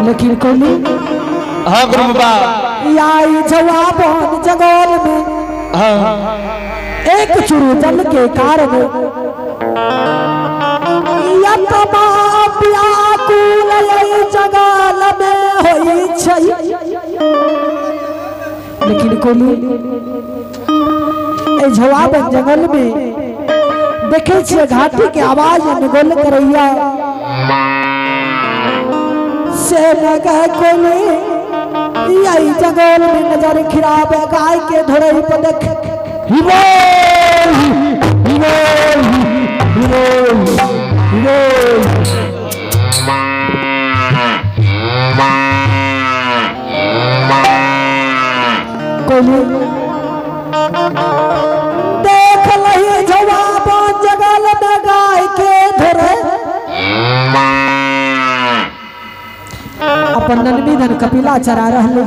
लेकिन कोली हाँ गुरु बाबा याई जवाब जगोल में हाँ एक चुरू जल के कारण यतमा व्याकुल जगल में होई छै। लेकिन कोली ए जवाब जंगल में देखे छे घाटी के आवाज निगोल करैया से लगा कोली यही जंगल में नजर खिराब गाय के धोरई पर देख कोली देख लही जवाब जंगल में गाय के धोरे अपन नंदी धन कपिला चरा रहले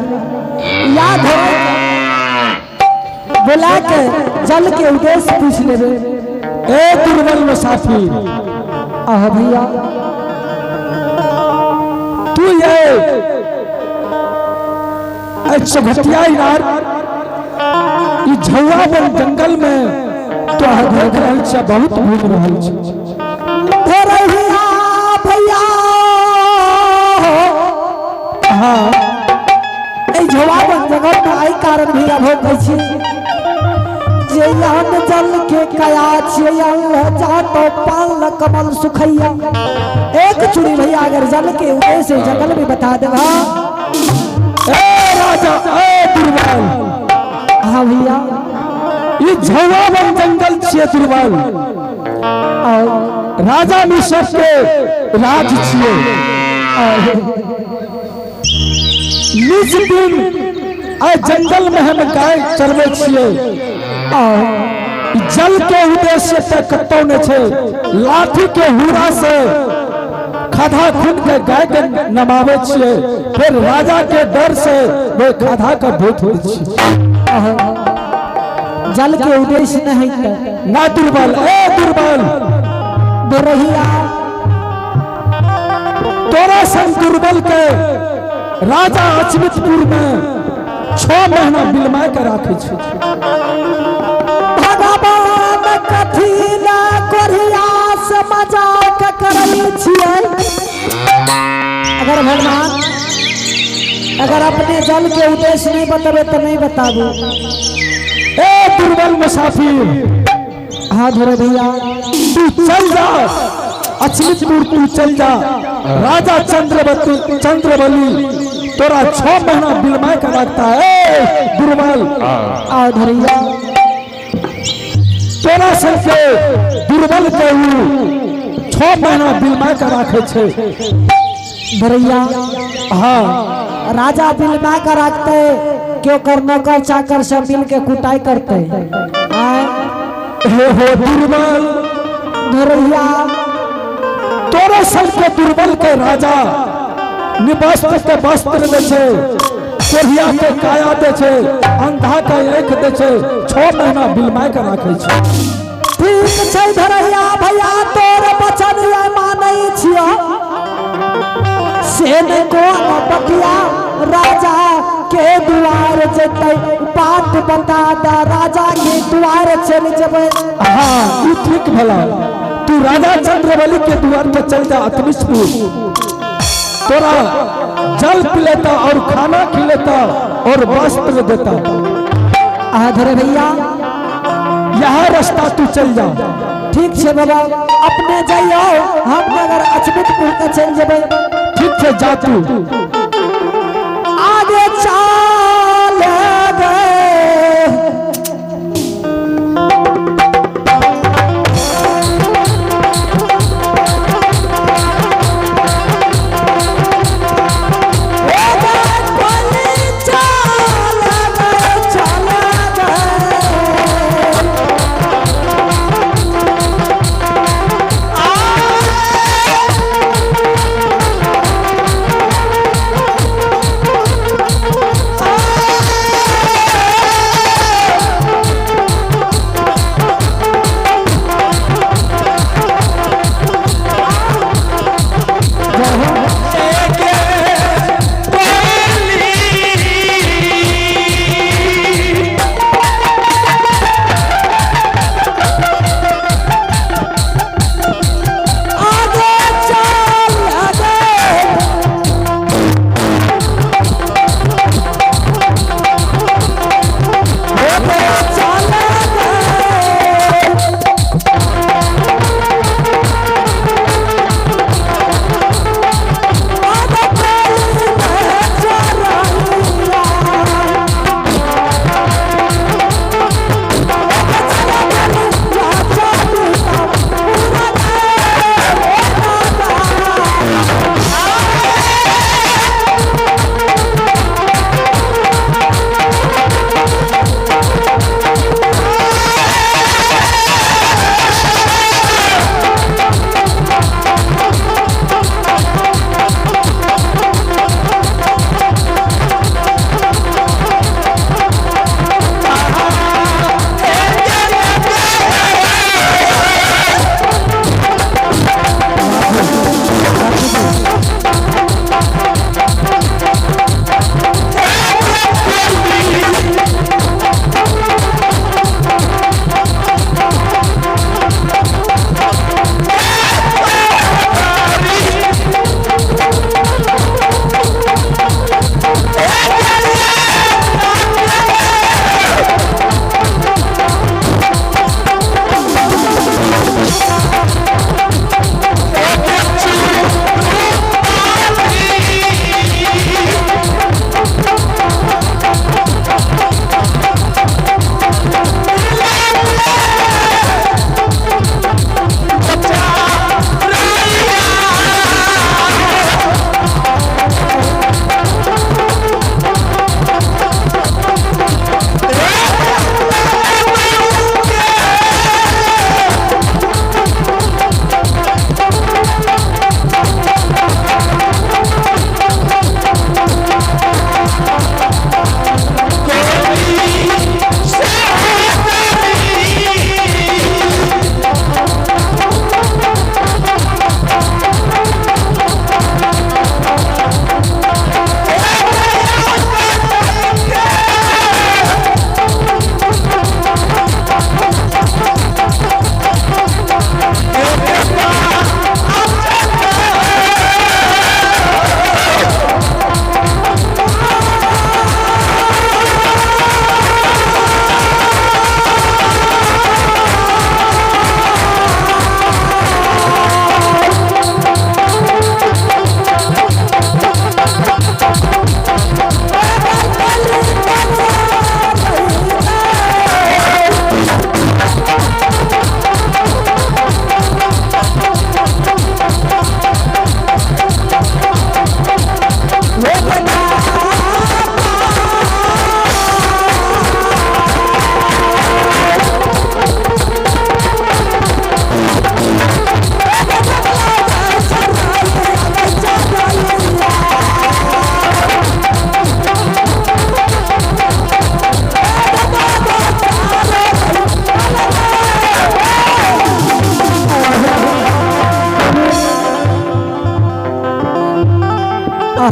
याद है बोला के जल के उद्देश्य पूछ लेबे ए दुर्बल मुसाफिर आह भैया तू ये अच्छा घटिया यार ई झौआ बन जंगल में तो देख रहल छ बहुत घूम रहल छ धरहिया भैया हाँ ए जवाब जगत में आई कारण भी अभोग छी जे यान जल के कया छे जा तो पाल कमल सुखैया एक चुरी भैया अगर जल के उदय से जंगल में बता देगा ए राजा ए दुर्बल हाँ भैया ये झौवावन जंगल छिए दुर्बल और राजा मिश्र के राज छिए निज दिन आ जंगल में हम गाय चरवे छिए जल के उद्देश्य से कतौ ने छे लाठी के हुरा से खधा खुद के गाय के नमावे छिए फिर राजा के डर से वे खधा का भूत हो जल के उद्देश्य नहीं ना दुर्बल ए दुर्बल दुरहिया तोरा संग दुर्बल के राजा अचमितपुर में 6 महीना बिलमाय के राखे छी भगवान कथी ना कोरिया से मजाक करई छिए अगर भगवान अगर अपने जल के उद्देश्य नहीं बताबे तो नहीं बताबू ए दुर्बल मुसाफिर हाँ धोरे भैया तू चल जा अचमितपुर तू चल जा राजा चंद्रबली तोरा 6 महीना बिलमाय का रखता है दुर्बल आओ धोरिया तोरा संगे दुर्बल के 6 महीना बिलमाय का राखे छे धोरिया हाँ राजा बिलमा का रखते क्यों कर नौकर चाकर सब मिल के कुटाई करते हे हो दुर्बल धोरिया तोरा संगे दुर्बल के राजा निवस्त्र के वस्त्र दे छे कोढ़िया के काया दे छे अंधा के आंख दे छे 6 महीना बिलमाय के राखे छे ठीक छै धरैया भैया तोर बचन मानै छियो से ने कोन बतिया राजा के द्वार जतै बात बता दा राजा के द्वार चल जबै हाँ तू ठीक भला तू राजा चंद्रबली के द्वार पे चल जा अतमिशपुर तोरा जल पिलेता और खाना खिलेता और वस्त्र देता धरे भैया यहाँ रास्ता तू चल जा ठीक है बाबा अपने जाइयो हम अगर अचमितपुर के चल जेबै ठीक है जा तू आगे चल गए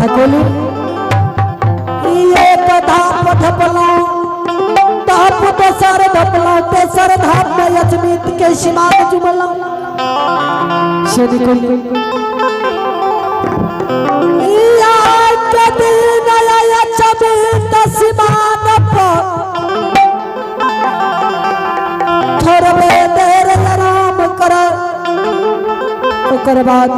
है कोली ये धाप धपला धाप दोसर धपला तेसर धाप में अजमीत के शिमाग जुबला से निकली या कदी नया अजमीत शिमाग पर थोड़े देर आराम कर ओकर बाद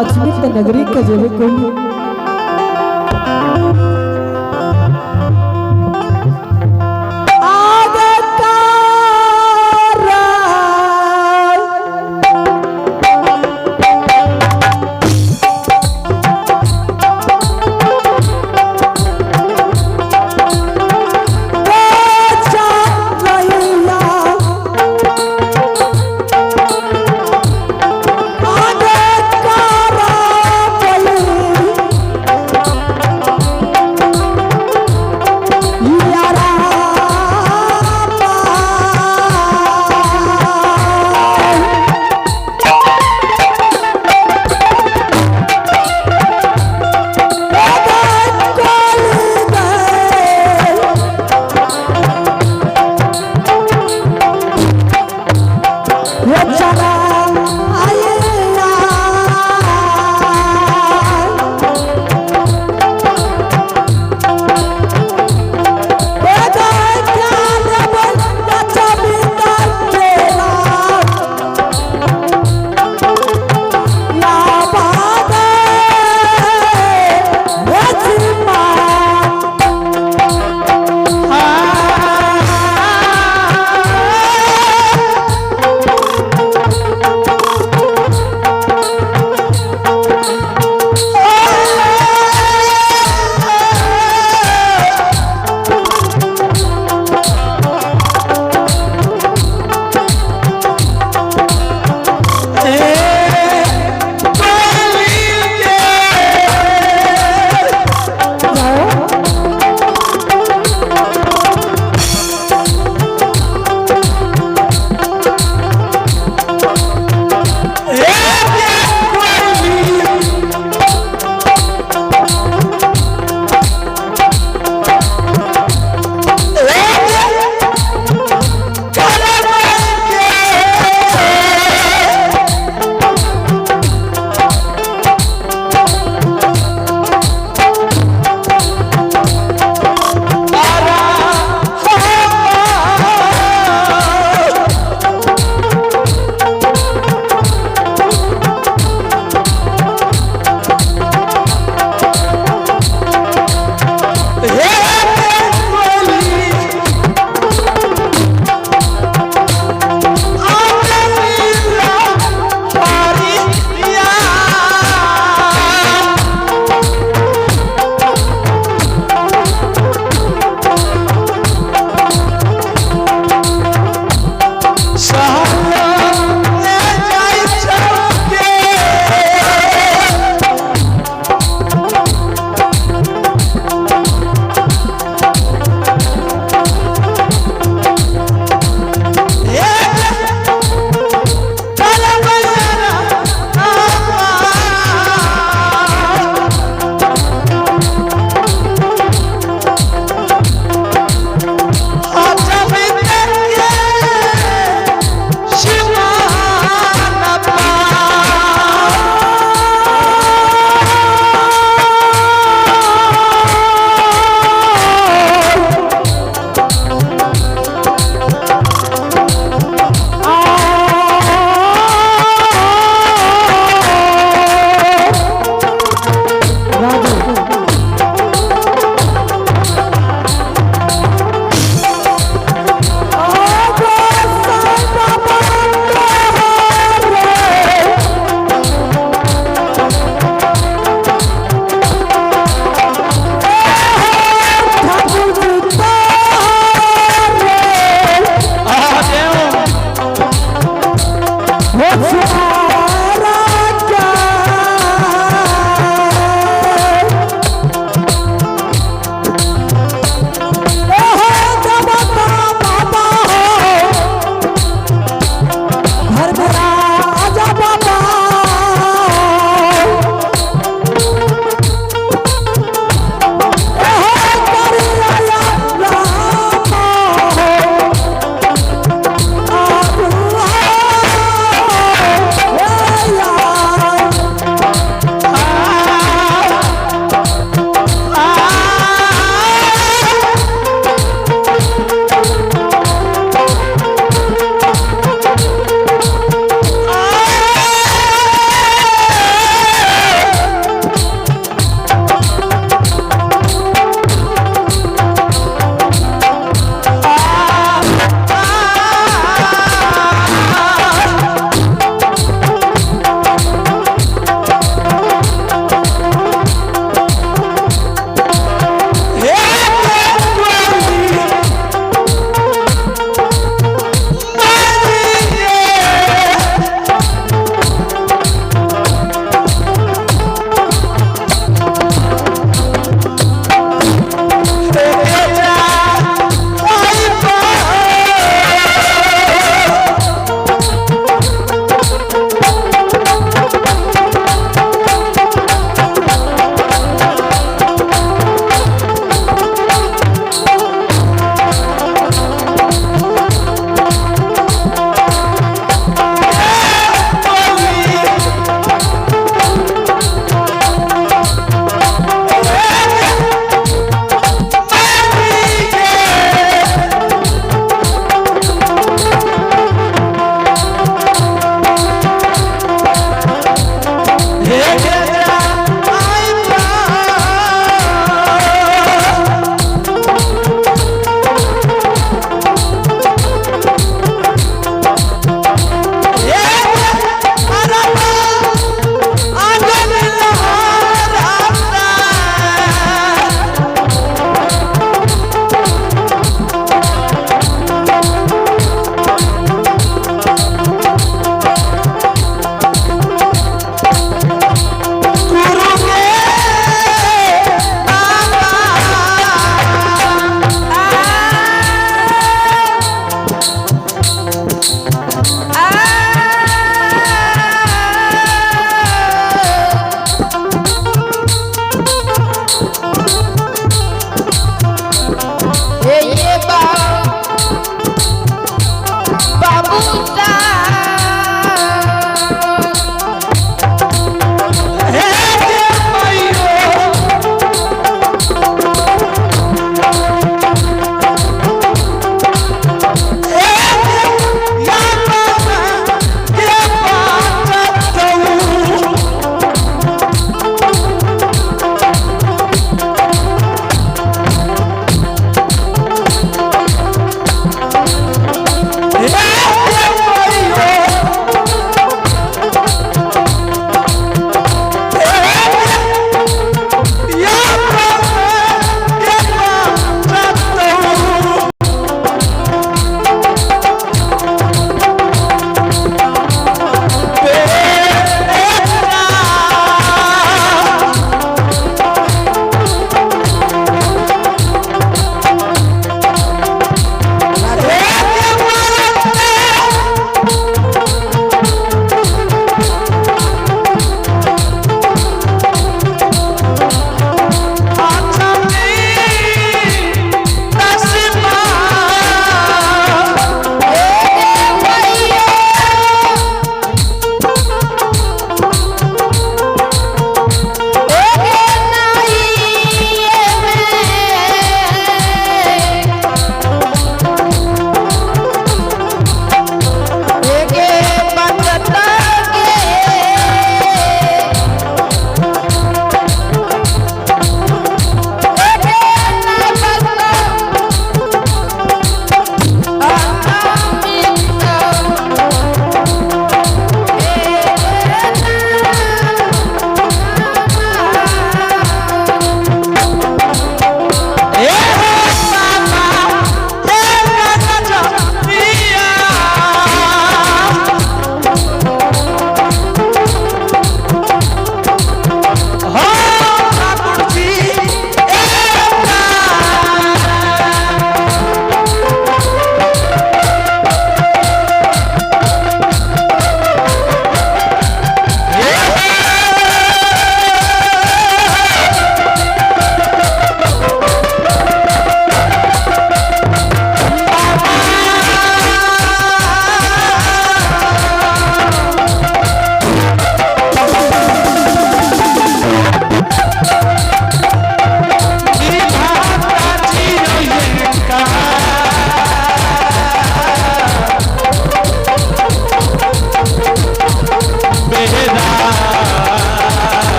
अजमीत नगरी के जेबे कोई आगे का राय बेचा रैया आगे का राय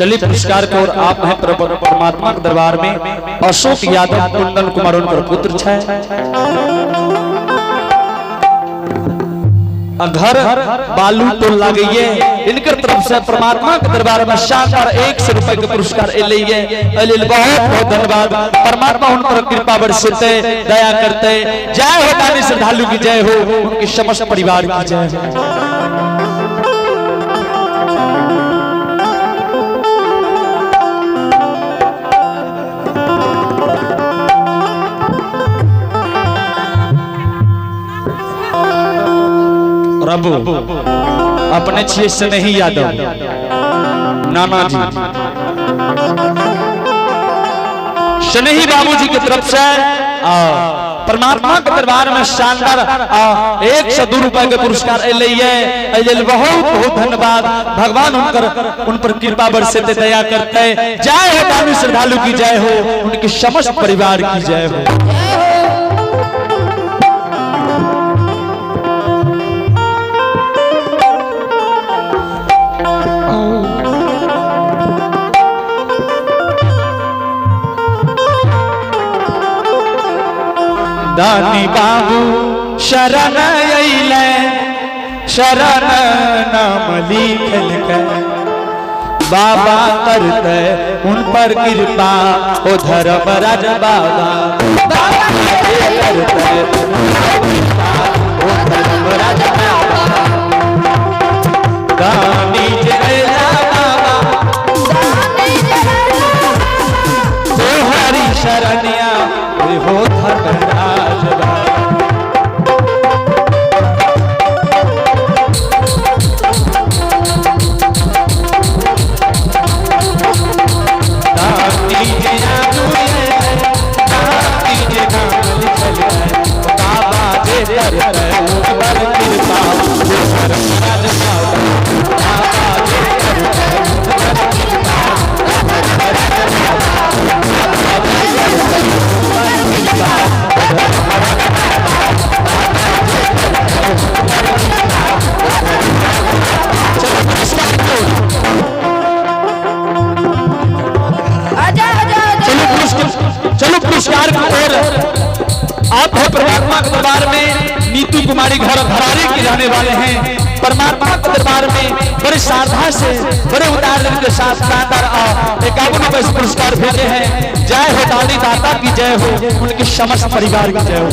चलिए पुरस्कार की ओर आप हैं परमात्मा के दरबार में अशोक यादव कुंदन कुमार उनकर पुत्र छै। घर बालू तो लागइए इनकर तरफ से परमात्मा के दरबार में शानदार 100 रुपए के पुरस्कार एलिए बहुत बहुत धन्यवाद। परमात्मा उन पर कृपा बरसते दया करते। जय हो दानी श्रद्धालु की जय हो, उनके समस्त परिवार की जय हो। प्रभु अपने छे से नहीं यादव नाना जी शनही बाबू जी की तरफ से परमात्मा के दरबार में शानदार 102 रुपए के पुरस्कार एलिए बहुत बहुत धन्यवाद। भगवान उन पर कृपा बरसते दया करते। जय हो दानी श्रद्धालु की जय हो, उनके समस्त परिवार की जय हो। दानी बाबू शरण अइले शरण नाम लिखल के बाबा करते उन पर कृपा ओ धर्मराज बाबा करते ओ धर्मराज बाबा दानी जयला बाबा तोहरी शरणिया हो धर्मराज बाबा। चलो पुरस्कार की ओर आप है परमात्मा के दरबार में नीतू कुमारी घर धरारी के रहने वाले हैं। परमात्मा के दरबार में बड़े श्रद्धा से बड़े उदार के साथ शानदार 51 रुपए से पुरस्कार भेजे हैं। जय हो दानी दाता की जय हो, उनके समस्त परिवार की जय हो।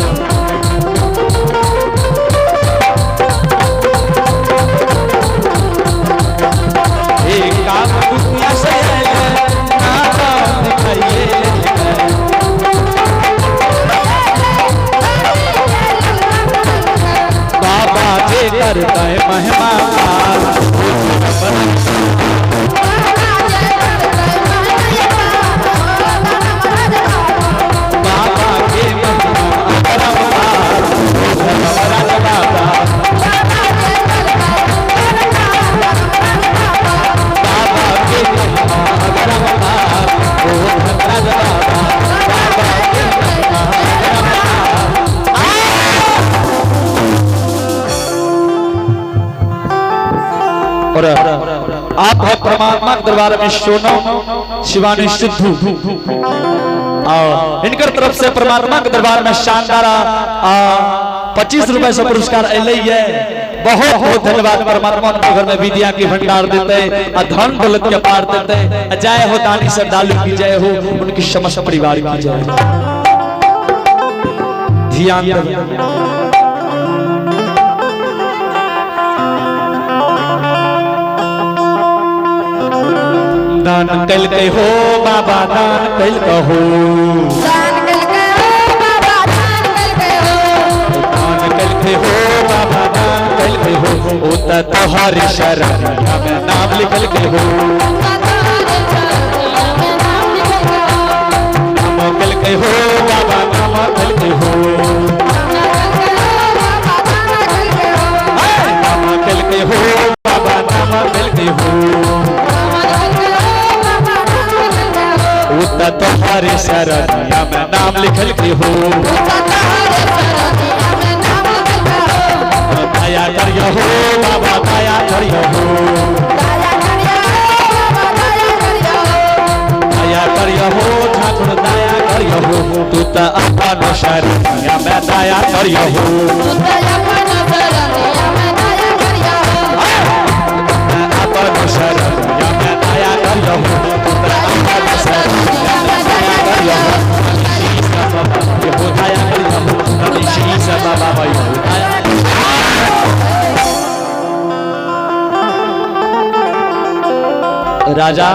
करता है महिमा बाबा के और आप है परमात्मा के दरबार में सोनम शिवानी सिद्धू और इनकर तरफ से परमात्मा के दरबार में शानदार 25 रुपए से पुरस्कार एलिए। बहुत बहुत धन्यवाद। परमात्मा उनके घर में विद्या की भंडार देते और धन दौलत के पार देते। जय हो दानी श्रद्धालु की जय हो, उनकी समस्त परिवार की जय हो। ध्यान दान कल के हो बाबा दान कल कहो दान कल के हो बाबा दान कल के हो दान कल के हो बाबा दान कल के हो ओ तोहरी शरणिया में नाम लिखल के हो नाम कल के हो बाबा नाम कल के हो नाम कल के हो बाबा नाम कल के हो तुम्हारे शरणिया में नाम लिखल के हो दया करियो हो बाबा दया करियो हो करिया हो अपन शरणिया में दया करिया हो अपन शरणिया में दया करिया हो ये हो दया करिया हो कभी श्री से बाबा भाई हो दया राजा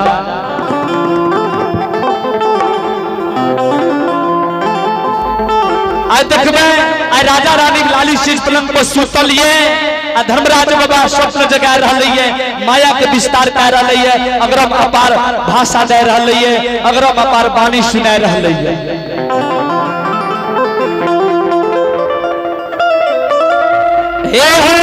आज देखबे आ राजा रानी लाली चीज पलंग पर सुतल ये आ धर्मराज बाबा स्वप्न जगा रहले ये माया के विस्तार कर रहले ये अगरम अपार भाषा दे रहले ये अगरम अपार वाणी सुना रहले ये हे